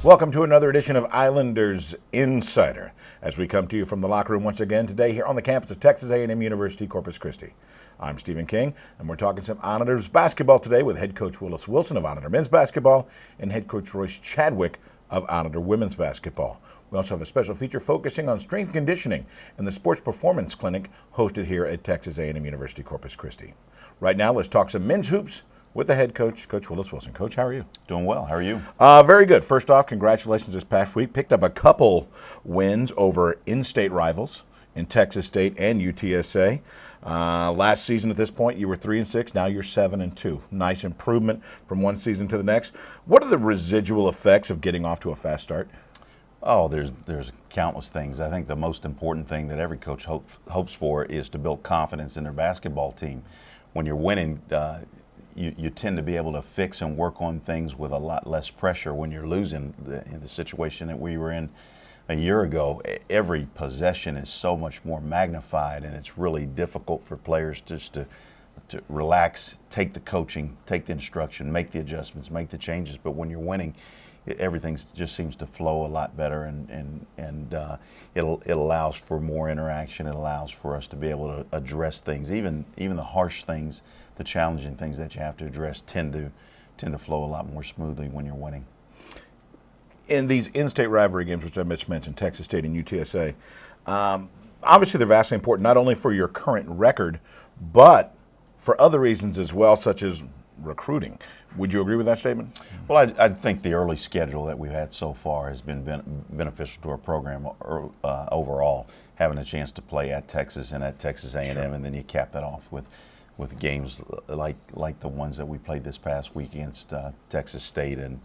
Welcome to another edition of Islanders Insider, as we come to you from the locker room once again today here on the campus of Texas A&M University, Corpus Christi. I'm Stephen King, and we're talking some Islanders basketball today with head coach Willis Wilson of Islander men's basketball and head coach Royce Chadwick of Islander women's basketball. We also have a special feature focusing on strength conditioning and the sports performance clinic hosted here at Texas A&M University, Corpus Christi. Right now, let's talk some men's hoops with the head coach, Coach Willis Wilson. Coach, how are you? Doing well. How are you? Very good. First off, congratulations this past week. Picked up a couple wins over in-state rivals in Texas State and UTSA. Last season at this point, you were 3-6. Now you're 7-2. Nice improvement from one season to the next. What are the residual effects of getting off to a fast start? Oh, there's countless things. I think the most important thing that every coach hopes for is to build confidence in their basketball team. When you're winning, you tend to be able to fix and work on things with a lot less pressure. When you're losing, in the situation that we were in a year ago, every possession is so much more magnified, and it's really difficult for players just to relax, take the coaching, take the instruction, make the adjustments, make the changes. But when you're winning, everything just seems to flow a lot better, and it allows for more interaction. It allows for us to be able to address things, even the harsh things, the challenging things that you have to address tend to flow a lot more smoothly when you're winning. In these in-state rivalry games, which I mentioned, Texas State and UTSA, obviously they're vastly important not only for your current record, but for other reasons as well, such as recruiting. Would you agree with that statement? Well, I think the early schedule that we've had so far has been beneficial to our program overall. Having a chance to play at Texas and at Texas A&M, sure. And then you cap that off with games like the ones that we played this past week against Texas State and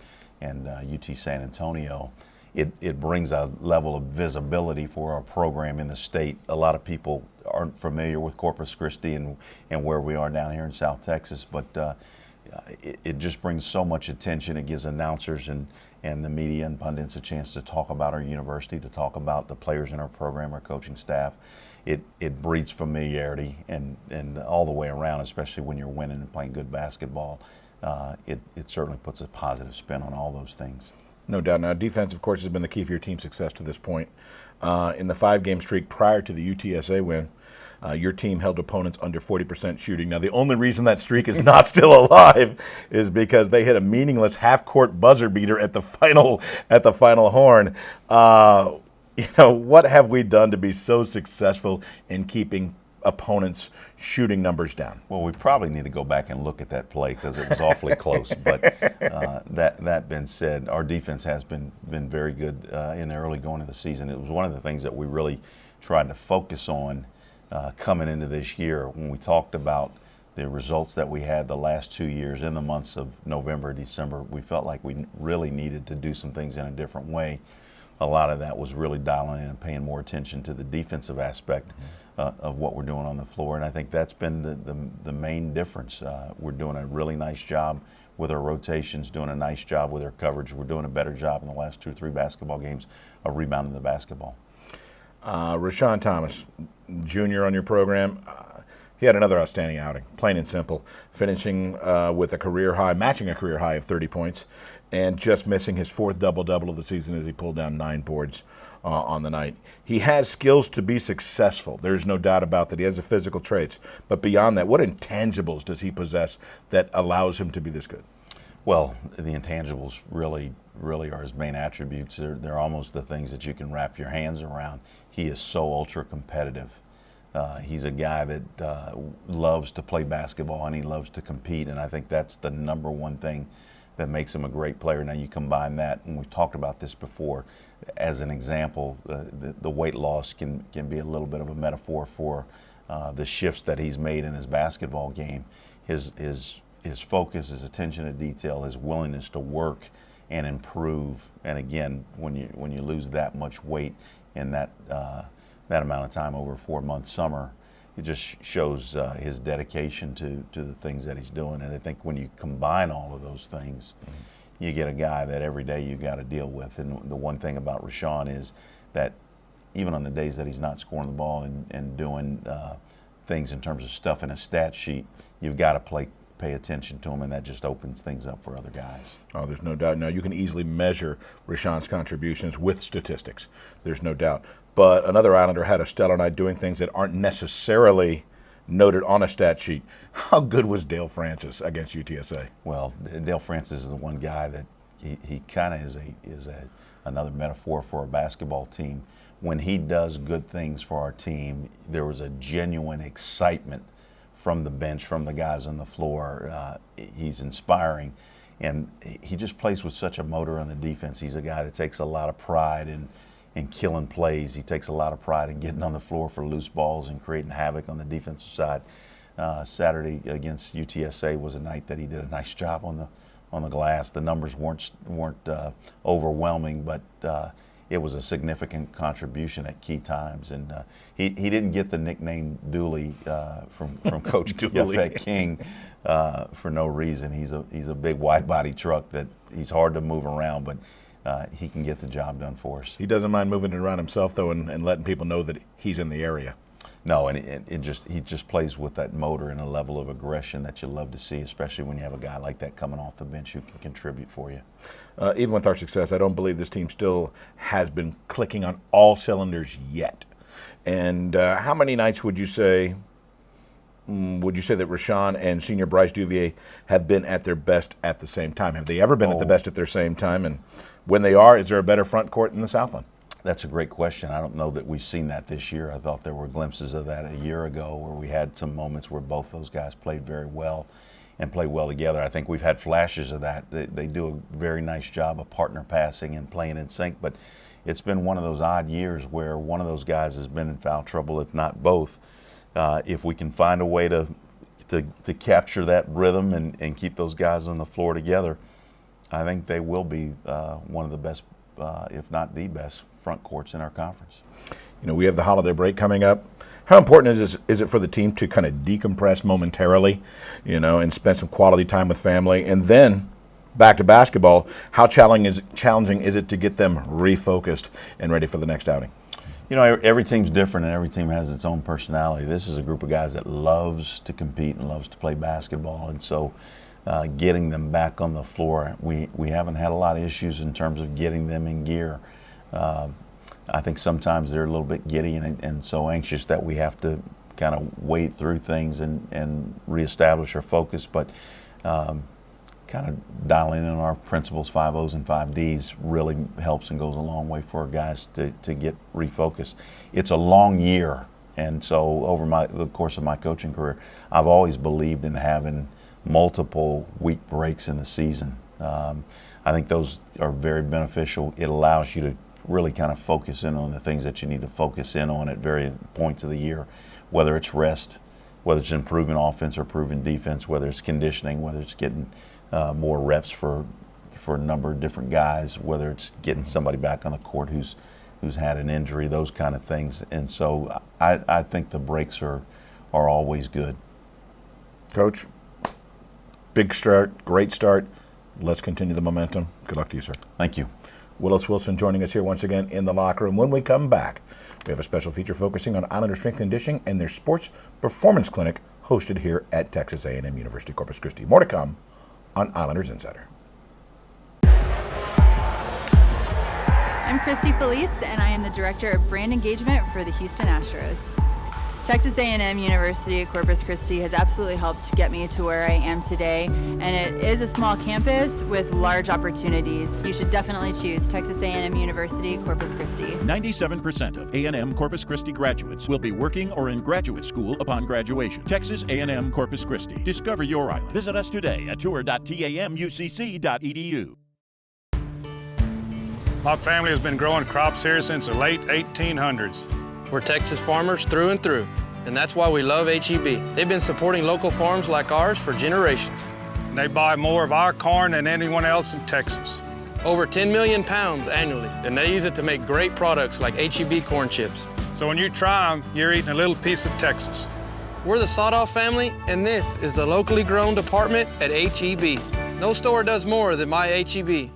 UT San Antonio. It brings a level of visibility for our program in the state. A lot of people aren't familiar with Corpus Christi and where we are down here in South Texas, but it just brings so much attention. It gives announcers and the media and pundits a chance to talk about our university, to talk about the players in our program, our coaching staff. It breeds familiarity and all the way around, especially when you're winning and playing good basketball. It certainly puts a positive spin on all those things. No doubt. Now, defense, of course, has been the key for your team's success to this point. In the 5-game streak prior to the UTSA win, your team held opponents under 40% shooting. Now, the only reason that streak is not still alive is because they hit a meaningless half-court buzzer beater at the final horn. What have we done to be so successful in keeping opponents' shooting numbers down? Well, we probably need to go back and look at that play because it was awfully close. But that being said, our defense has been very good in the early going of the season. It was one of the things that we really tried to focus on coming into this year. When we talked about the results that we had the last 2 years in the months of November, December, we felt like we really needed to do some things in a different way. A lot of that was really dialing in and paying more attention to the defensive aspect of what we're doing on the floor, and I think that's been the main difference. We're doing a really nice job with our rotations, doing a nice job with our coverage. We're doing a better job in the last 2 or 3 basketball games of rebounding the basketball. Rashawn Thomas, junior on your program, he had another outstanding outing, plain and simple, finishing with matching a career high of 30 points, and just missing his 4th double-double of the season as he pulled down 9 boards on the night. He has skills to be successful. There's no doubt about that. He has the physical traits. But beyond that, what intangibles does he possess that allows him to be this good? Well, the intangibles really are his main attributes. They're almost the things that you can wrap your hands around. He is so ultra-competitive. He's a guy that loves to play basketball and he loves to compete, and I think that's the number one thing that makes him a great player. Now you combine that, and we've talked about this before, as an example, the weight loss can be a little bit of a metaphor for the shifts that he's made in his basketball game. His focus, his attention to detail, his willingness to work and improve. And again, when you lose that much weight in that that amount of time over a 4-month summer, it just shows his dedication to the things that he's doing. And I think when you combine all of those things, you get a guy that every day you got to deal with. And the one thing about Rashawn is that even on the days that he's not scoring the ball and doing things in terms of stuff in a stat sheet, you've got to pay attention to him, and that just opens things up for other guys. Oh, there's no doubt. Now, you can easily measure Rashawn's contributions with statistics. There's no doubt. But another Islander had a stellar night doing things that aren't necessarily noted on a stat sheet. How good was Dale Francis against UTSA? Well, Dale Francis is the one guy that he kind of is another metaphor for a basketball team. When he does good things for our team, there was a genuine excitement from the bench, from the guys on the floor. He's inspiring, and he just plays with such a motor on the defense. He's a guy that takes a lot of pride in killing plays. He takes a lot of pride in getting on the floor for loose balls and creating havoc on the defensive side. Saturday against UTSA was a night that he did a nice job on the glass. The numbers weren't overwhelming, but it was a significant contribution at key times. And he didn't get the nickname Dooley from Coach Yafet King for no reason. He's a big wide-body truck that he's hard to move around, but he can get the job done for us. He doesn't mind moving it around himself, though, and letting people know that he's in the area. No, and he just plays with that motor and a level of aggression that you love to see, especially when you have a guy like that coming off the bench who can contribute for you. Even with our success, I don't believe this team still has been clicking on all cylinders yet. And how many nights would you say that Rashawn and senior Bryce Duvier have been at their best at the same time? Have they ever been at the best at their same time? And when they are, is there a better front court in the Southland? That's a great question. I don't know that we've seen that this year. I thought there were glimpses of that a year ago where we had some moments where both those guys played very well and played well together. I think we've had flashes of that. They do a very nice job of partner passing and playing in sync, but it's been one of those odd years where one of those guys has been in foul trouble, if not both. If we can find a way to capture that rhythm and keep those guys on the floor together, I think they will be one of the best, if not the best, front courts in our conference. You know, we have the holiday break coming up. How important is it for the team to kind of decompress momentarily, you know, and spend some quality time with family, and then back to basketball? How challenging is it to get them refocused and ready for the next outing? You know, every team's different and every team has its own personality. This is a group of guys that loves to compete and loves to play basketball, and so getting them back on the floor, we haven't had a lot of issues in terms of getting them in gear. I think sometimes they're a little bit giddy and so anxious that we have to kind of wade through things and reestablish our focus, but kind of dialing in our principles, 5 O's and 5 D's, really helps and goes a long way for our guys to get refocused. It's a long year, and so over the course of my coaching career, I've always believed in having multiple week breaks in the season. I think those are very beneficial. It allows you to really kind of focus in on the things that you need to focus in on at various points of the year, whether it's rest, whether it's improving offense or improving defense, whether it's conditioning, whether it's getting more reps for a number of different guys, whether it's getting somebody back on the court who's had an injury, those kind of things. And so I think the breaks are always good. Coach, big start, great start. Let's continue the momentum. Good luck to you, sir. Thank you. Willis Wilson joining us here once again in the locker room. When we come back, we have a special feature focusing on Islander strength and conditioning and their sports performance clinic hosted here at Texas A&M University Corpus Christi. More to come on Islanders Insider. I'm Christy Felice, and I am the Director of Brand Engagement for the Houston Astros. Texas A&M University Corpus Christi has absolutely helped get me to where I am today, and it is a small campus with large opportunities. You should definitely choose Texas A&M University Corpus Christi. 97% of A&M Corpus Christi graduates will be working or in graduate school upon graduation. Texas A&M Corpus Christi. Discover your island. Visit us today at tour.tamucc.edu. My family has been growing crops here since the late 1800s. We're Texas farmers through and through, and that's why we love HEB. They've been supporting local farms like ours for generations. They buy more of our corn than anyone else in Texas. Over 10 million pounds annually, and they use it to make great products like HEB corn chips. So when you try them, you're eating a little piece of Texas. We're the Sawdoff family, and this is the locally grown department at H-E-B. No store does more than my H-E-B.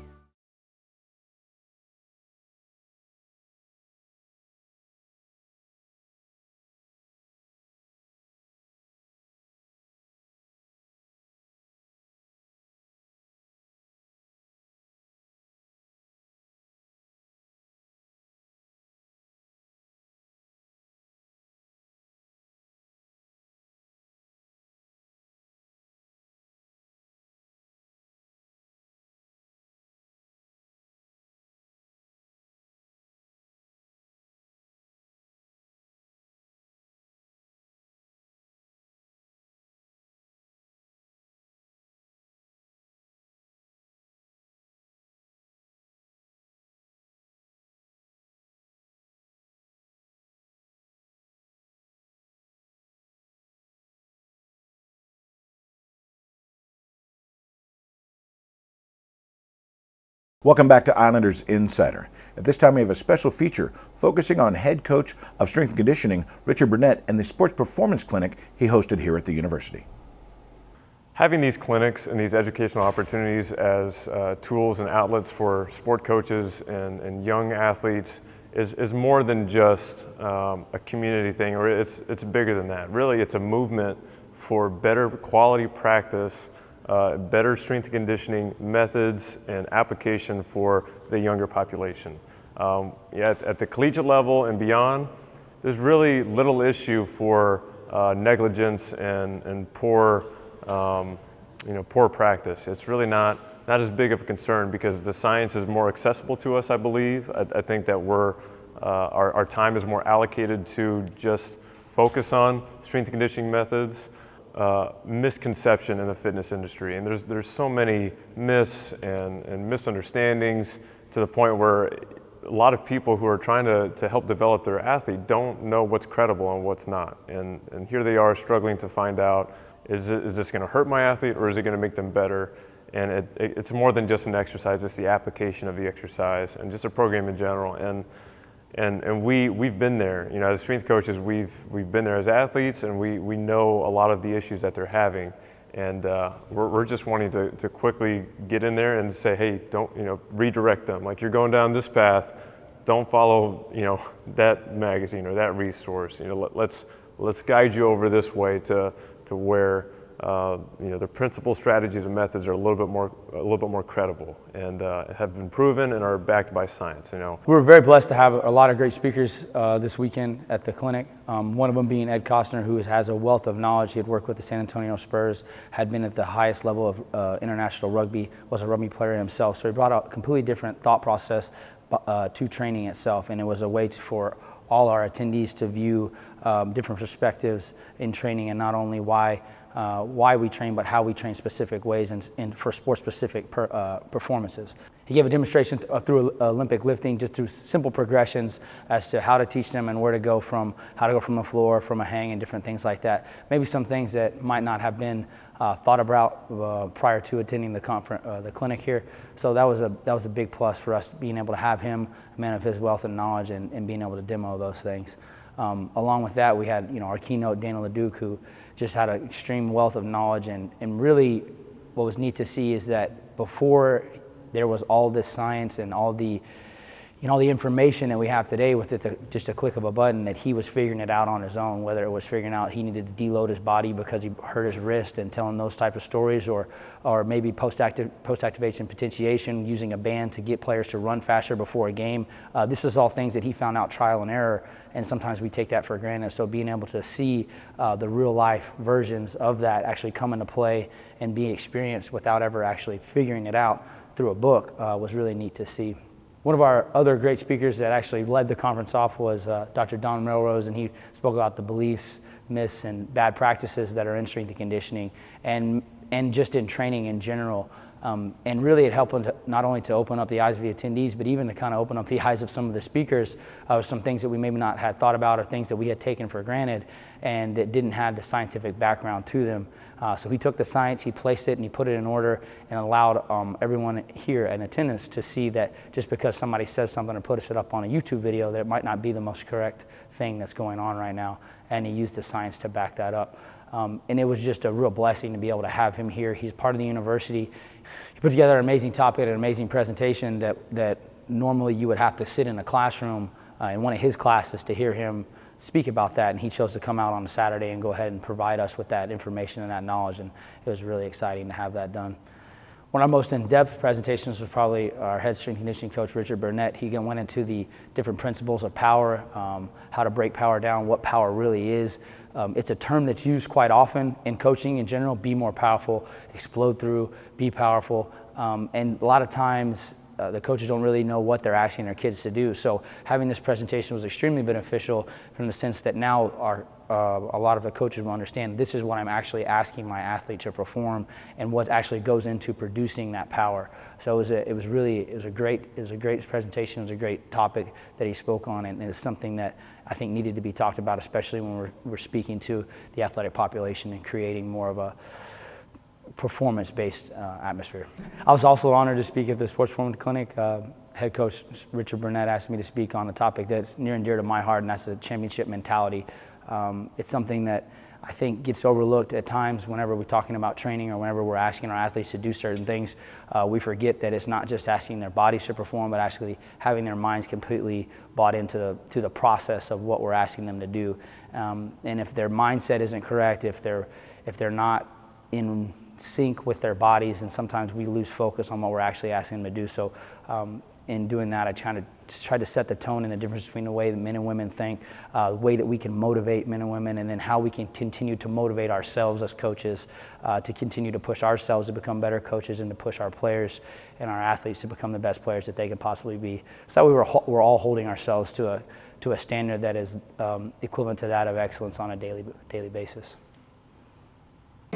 Welcome back to Islanders Insider. At this time, we have a special feature focusing on head coach of strength and conditioning, Richard Burnett, and the sports performance clinic he hosted here at the university. Having these clinics and these educational opportunities as tools and outlets for sport coaches and young athletes is more than just a community thing, or it's bigger than that. Really, it's a movement for better quality practice, better strength and conditioning methods and application for the younger population. At the collegiate level and beyond, there's really little issue for negligence and poor, poor practice. It's really not as big of a concern because the science is more accessible to us, I believe. I think that our time is more allocated to just focus on strength and conditioning methods. Misconception in the fitness industry, and there's so many myths and misunderstandings to the point where a lot of people who are trying to help develop their athlete don't know what's credible and what's not, and here they are struggling to find out, is this going to hurt my athlete or is it going to make them better? And it's more than just an exercise, it's the application of the exercise and just a program in general. And we've been there, as strength coaches, we've been there as athletes, and we know a lot of the issues that they're having, and we're just wanting to quickly get in there and say, hey, don't redirect them. Like, you're going down this path, don't follow that magazine or that resource. Let's guide you over this way to where the principal strategies and methods are a little bit more credible and have been proven and are backed by science. We were very blessed to have a lot of great speakers this weekend at the clinic. One of them being Ed Costner, who has a wealth of knowledge. He had worked with the San Antonio Spurs, had been at the highest level of international rugby, was a rugby player himself. So he brought a completely different thought process to training itself, and it was a way for all our attendees to view different perspectives in training, and not only why we train, but how we train specific ways and for sport-specific performances. He gave a demonstration through Olympic lifting, just through simple progressions as to how to teach them and where to go from, how to go from the floor, from a hang, and different things like that. Maybe some things that might not have been thought about prior to attending the clinic here. So that was a big plus for us, being able to have him, a man of his wealth and knowledge, and being able to demo those things. Along with that, we had our keynote, Daniel LeDuc, who just had an extreme wealth of knowledge, and really what was neat to see is that before there was all this science and all the information that we have today with just a click of a button, that he was figuring it out on his own, whether it was figuring out he needed to deload his body because he hurt his wrist and telling those type of stories, or maybe post-activation potentiation, using a band to get players to run faster before a game. This is all things that he found out trial and error, and sometimes we take that for granted. So being able to see the real life versions of that actually come into play and be experienced without ever actually figuring it out through a book was really neat to see. One of our other great speakers that actually led the conference off was Dr. Don Melrose, and he spoke about the beliefs, myths, and bad practices that are in strength and conditioning, and just in training in general. And really it helped not only to open up the eyes of the attendees, but even to kind of open up the eyes of some of the speakers of some things that we maybe not had thought about or things that we had taken for granted and that didn't have the scientific background to them. So he took the science, he placed it, and he put it in order and allowed everyone here in attendance to see that just because somebody says something or puts it up on a YouTube video, that it might not be the most correct thing that's going on right now. And he used the science to back that up. And it was just a real blessing to be able to have him here. He's part of the university. He put together an amazing topic, an amazing presentation that normally you would have to sit in a classroom in one of his classes to hear him speak about that, and he chose to come out on a Saturday and go ahead and provide us with that information and that knowledge, and it was really exciting to have that done. One of our most in-depth presentations was probably our head strength conditioning coach, Richard Burnett. He went into the different principles of power, how to break power down, what power really is. It's a term that's used quite often in coaching in general: be more powerful, explode through, be powerful. And a lot of times the coaches don't really know what they're asking their kids to do. So having this presentation was extremely beneficial from the sense that now a lot of the coaches will understand this is what I'm actually asking my athlete to perform and what actually goes into producing that power. So it was a great presentation. It was a great topic that he spoke on, and it's something that I think needed to be talked about, especially when we're speaking to the athletic population and creating more of a performance-based atmosphere. I was also honored to speak at the Sports Performance Clinic. Head coach Richard Burnett asked me to speak on a topic that's near and dear to my heart, and that's the championship mentality. It's something that I think gets overlooked at times whenever we're talking about training or whenever we're asking our athletes to do certain things. We forget that it's not just asking their bodies to perform, but actually having their minds completely bought into the process of what we're asking them to do. And if their mindset isn't correct, if they're not in sync with their bodies, and sometimes we lose focus on what we're actually asking them to do. So in doing that, I tried to set the tone and the difference between the way that men and women think, the way that we can motivate men and women, and then how we can continue to motivate ourselves as coaches, to continue to push ourselves to become better coaches and to push our players and our athletes to become the best players that they can possibly be. So we're all holding ourselves to a standard that is equivalent to that of excellence on a daily basis.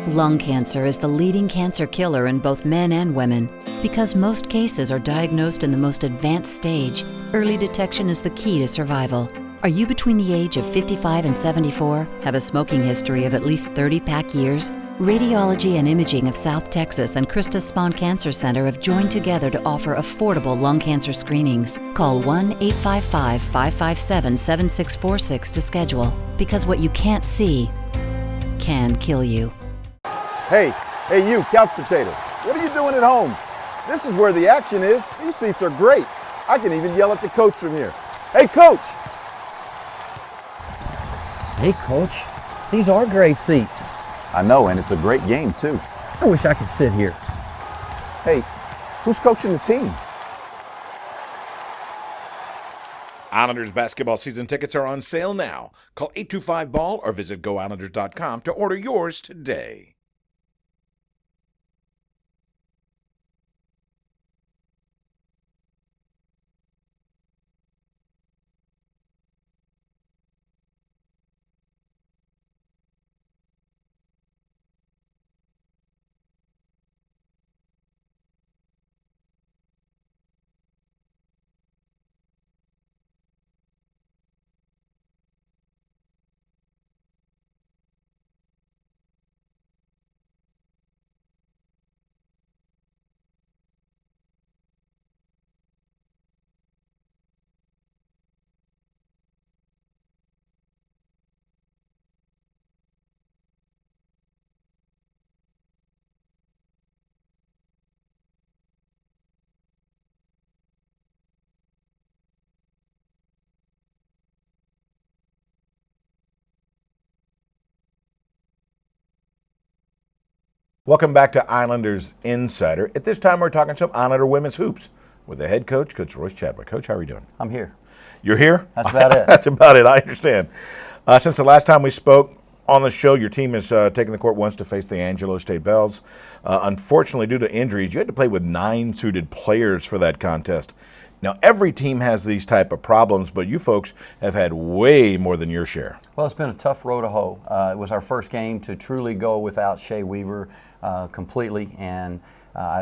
Lung cancer is the leading cancer killer in both men and women. Because most cases are diagnosed in the most advanced stage, early detection is the key to survival. Are you between the age of 55 and 74, have a smoking history of at least 30 pack years? Radiology and Imaging of South Texas and Christa Spohn Cancer Center have joined together to offer affordable lung cancer screenings. Call 1-855-557-7646 to schedule, because what you can't see can kill you. Hey you, couch potato, what are you doing at home? This is where the action is. These seats are great. I can even yell at the coach from here. Hey, coach! Hey, coach, these are great seats. I know, and it's a great game too. I wish I could sit here. Hey, who's coaching the team? Islanders basketball season tickets are on sale now. Call 825-BALL or visit GoIslanders.com to order yours today. Welcome back to Islanders Insider. At this time, we're talking some Islander women's hoops with the head coach, Coach Royce Chadwick. Coach, how are you doing? I'm here. You're here? That's about it. That's about it. I understand. Since the last time we spoke on the show, your team has taken the court once to face the Angelo State Bells. Unfortunately, due to injuries, you had to play with 9 suited players for that contest. Now, every team has these type of problems, but you folks have had way more than your share. Well, it's been a tough road to hoe. It was our first game to truly go without Shea Weaver completely, and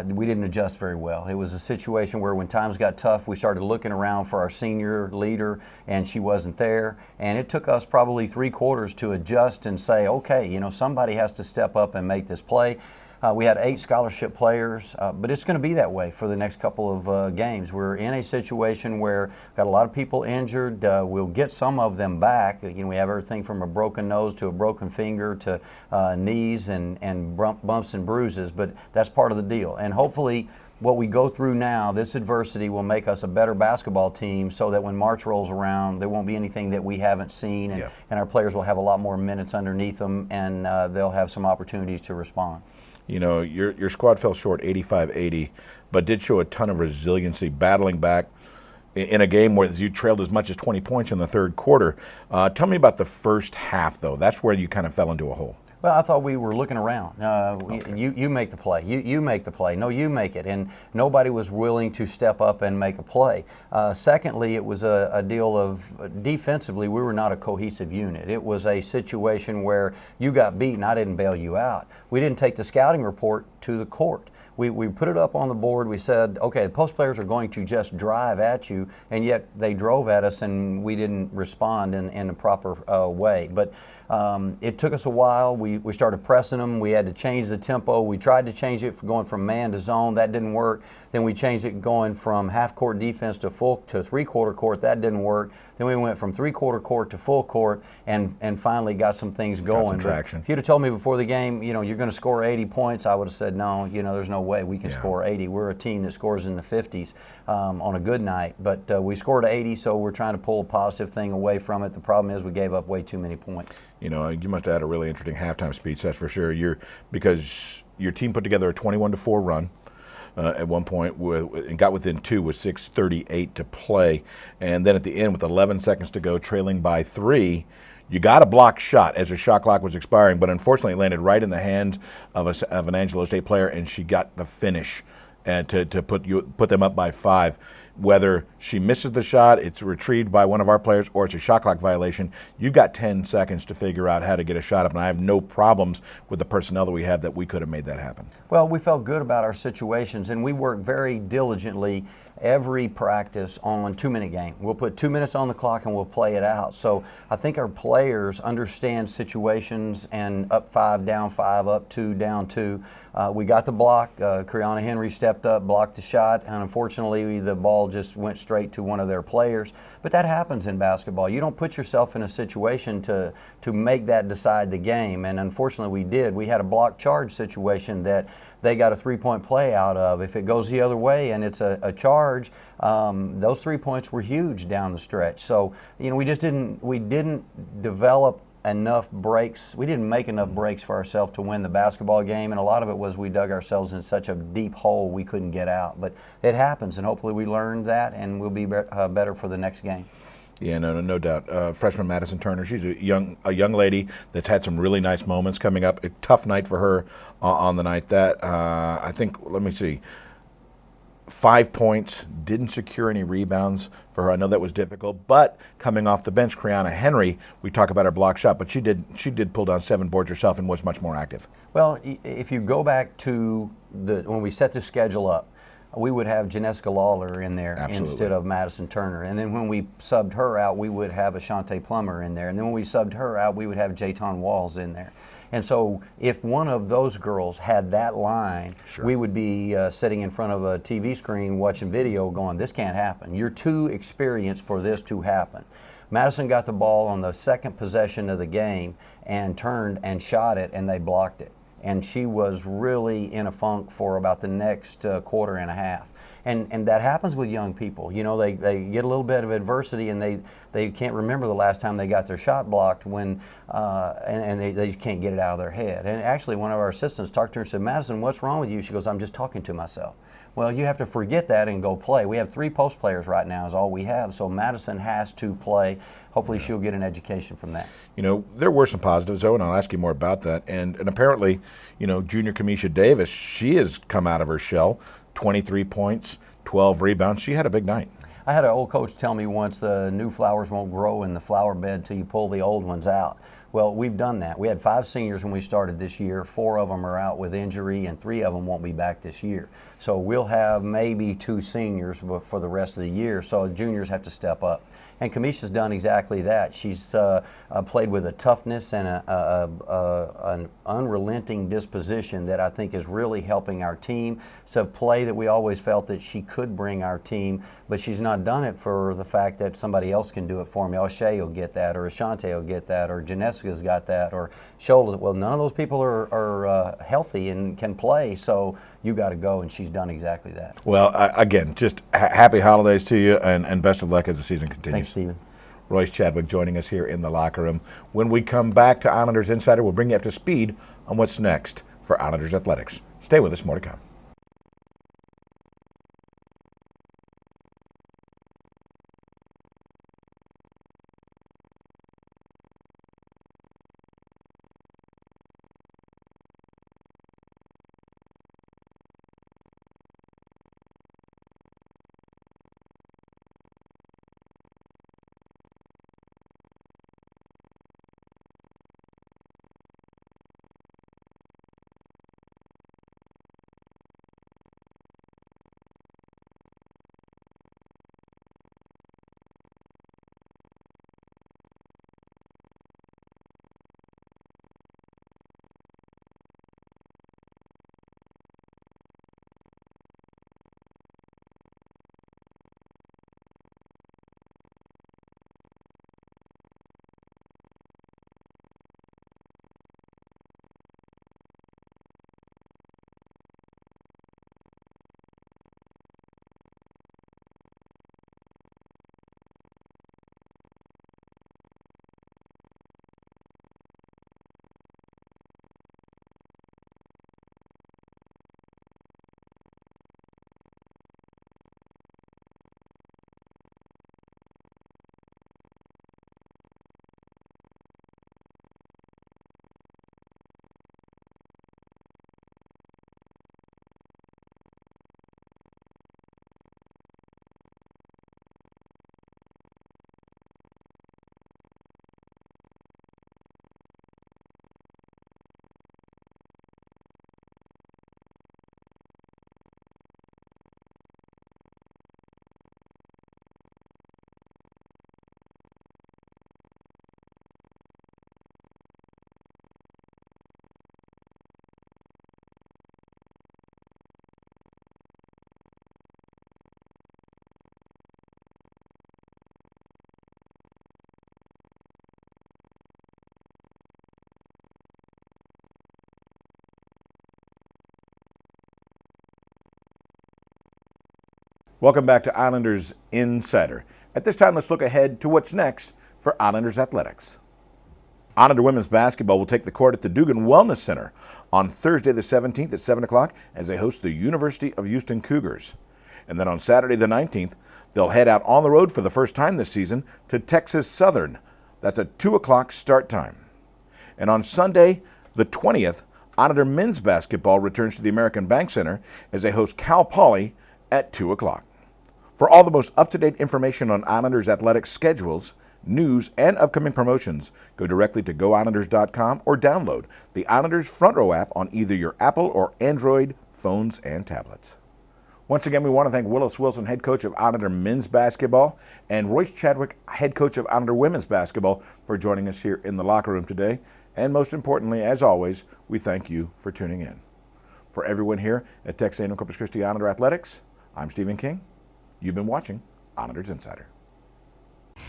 we didn't adjust very well. It was a situation where when times got tough, we started looking around for our senior leader, and she wasn't there. And it took us probably 3 quarters to adjust and say, okay, you know, somebody has to step up and make this play. We had 8 scholarship players, but it's going to be that way for the next couple of games. We're in a situation where we've got a lot of people injured. We'll get some of them back. You know, we have everything from a broken nose to a broken finger to knees and bumps and bruises, but that's part of the deal. And hopefully what we go through now, this adversity will make us a better basketball team so that when March rolls around, there won't be anything that we haven't seen, and our players will have a lot more minutes underneath them, and they'll have some opportunities to respond. You know, your squad fell short 85-80, but did show a ton of resiliency, battling back in a game where you trailed as much as 20 points in the third quarter. Tell me about the first half, though. That's where you kind of fell into a hole. Well, I thought we were looking around. You make the play. You make the play. No, you make it. And nobody was willing to step up and make a play. Secondly, it was a deal of defensively, we were not a cohesive unit. It was a situation where you got beaten. I didn't bail you out. We didn't take the scouting report to the court. We put it up on the board. We said, okay, the post players are going to just drive at you, and yet they drove at us, and we didn't respond in a proper way. But it took us a while. We started pressing them. We had to change the tempo. We tried to change it going from man to zone. That didn't work. Then we changed it going from half-court defense to three-quarter court. That didn't work. Then we went from three-quarter court to full court, and finally got some things going. Got some traction. If you'd have told me before the game, you know, you're going to score 80 points, I would have said, no, you know, there's no way we can score 80. We're a team that scores in the 50s on a good night. But we scored 80, so we're trying to pull a positive thing away from it. The problem is we gave up way too many points. You know, you must have had a really interesting halftime speech, that's for sure. Because your team put together a 21-4 run. At one point and got within 2 with 6:38 to play. And then at the end with 11 seconds to go, trailing by 3, you got a blocked shot as the shot clock was expiring, but unfortunately it landed right in the hand of an Angelo State player, and she got the finish and to put them up by 5. Whether she misses the shot, it's retrieved by one of our players, or it's a shot clock violation, you've got 10 seconds to figure out how to get a shot up, and I have no problems with the personnel that we have that we could have made that happen. Well, we felt good about our situations, and we worked very diligently every practice on 2-minute game. We'll put 2 minutes on the clock and we'll play it out. So I think our players understand situations, and up 5, down 5, up 2, down 2. We got the block. Kriana Henry stepped up, blocked the shot, and unfortunately the ball just went straight to one of their players. But that happens in basketball. You don't put yourself in a situation to make that decide the game, and unfortunately we did. We had a block charge situation that they got a 3-point play out of. If it goes the other way and it's a charge, those 3 points were huge down the stretch. So, you know, we didn't develop enough breaks. We didn't make enough breaks for ourselves to win the basketball game, and a lot of it was we dug ourselves in such a deep hole we couldn't get out. But it happens, and hopefully we learned that, and we'll be better for the next game. Yeah, no doubt. Freshman Madison Turner, she's a young lady that's had some really nice moments coming up. A tough night for her on the night that I think. Let me see. 5 points, didn't secure any rebounds for her. I know that was difficult, but coming off the bench, Kriana Henry, we talk about her block shot, but she did pull down 7 boards herself and was much more active. Well, if you go back to when we set the schedule up, we would have Janeska Lawler in there instead of Madison Turner. And then when we subbed her out, we would have Ashante Plummer in there. And then when we subbed her out, we would have Jayton Walls in there. And so if one of those girls had that line, we would be sitting in front of a TV screen watching video going, this can't happen. You're too experienced for this to happen. Madison got the ball on the second possession of the game and turned and shot it, and they blocked it. And she was really in a funk for about the next quarter and a half. And that happens with young people. You know, they get a little bit of adversity, and they can't remember the last time they got their shot blocked and they just can't get it out of their head. And actually one of our assistants talked to her and said, Madison, what's wrong with you? She goes, I'm just talking to myself. Well, you have to forget that and go play. We have 3 post players right now is all we have, so Madison has to play. Hopefully she'll get an education from that. You know, there were some positives, though, and I'll ask you more about that. And apparently, you know, junior Kamisha Davis, she has come out of her shell, 23 points, 12 rebounds. She had a big night. I had an old coach tell me once, the new flowers won't grow in the flower bed till you pull the old ones out. Well, we've done that. We had 5 seniors when we started this year. 4 of them are out with injury, and 3 of them won't be back this year. So we'll have maybe 2 seniors for the rest of the year, so juniors have to step up. And Kamisha's done exactly that. She's played with a toughness and an unrelenting disposition that I think is really helping our team. It's a play that we always felt that she could bring our team, but she's not done it for the fact that somebody else can do it for me. O'Shea will get that, or Ashante will get that, or Janessa's got that, or Shoals. Well, none of those people are healthy and can play, so you got to go, and she's done exactly that. Well, again, just happy holidays to you, and best of luck as the season continues. Thanks, Stephen. Royce Chadwick joining us here in the locker room. When we come back to Islanders Insider, we'll bring you up to speed on what's next for Islanders Athletics. Stay with us, more to come. Welcome back to Islanders Insider. At this time, let's look ahead to what's next for Islanders Athletics. Islander women's basketball will take the court at the Dugan Wellness Center on Thursday the 17th at 7 o'clock as they host the University of Houston Cougars. And then on Saturday the 19th, they'll head out on the road for the first time this season to Texas Southern. That's a 2 o'clock start time. And on Sunday the 20th, Islander men's basketball returns to the American Bank Center as they host Cal Poly at 2 o'clock. For all the most up-to-date information on Islanders athletics schedules, news, and upcoming promotions, go directly to GoIslanders.com or download the Islanders Front Row app on either your Apple or Android phones and tablets. Once again, we want to thank Willis Wilson, head coach of Islander men's basketball, and Royce Chadwick, head coach of Islander women's basketball, for joining us here in the locker room today. And most importantly, as always, we thank you for tuning in. For everyone here at Texas A&M Corpus Christi Islander Athletics, I'm Stephen King. You've been watching Islanders Insider.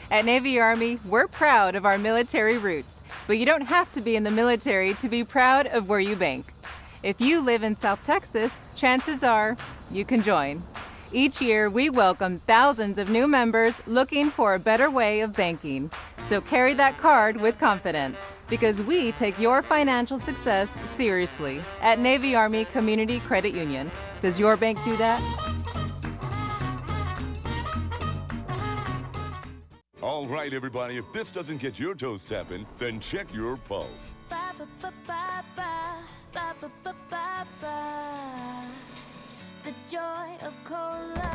At Navy Army, we're proud of our military roots, but you don't have to be in the military to be proud of where you bank. If you live in South Texas, chances are you can join. Each year, we welcome thousands of new members looking for a better way of banking. So carry that card with confidence, because we take your financial success seriously. At Navy Army Community Credit Union. Does your bank do that? All right, everybody, if this doesn't get your toes tapping, then check your pulse. The joy of cola.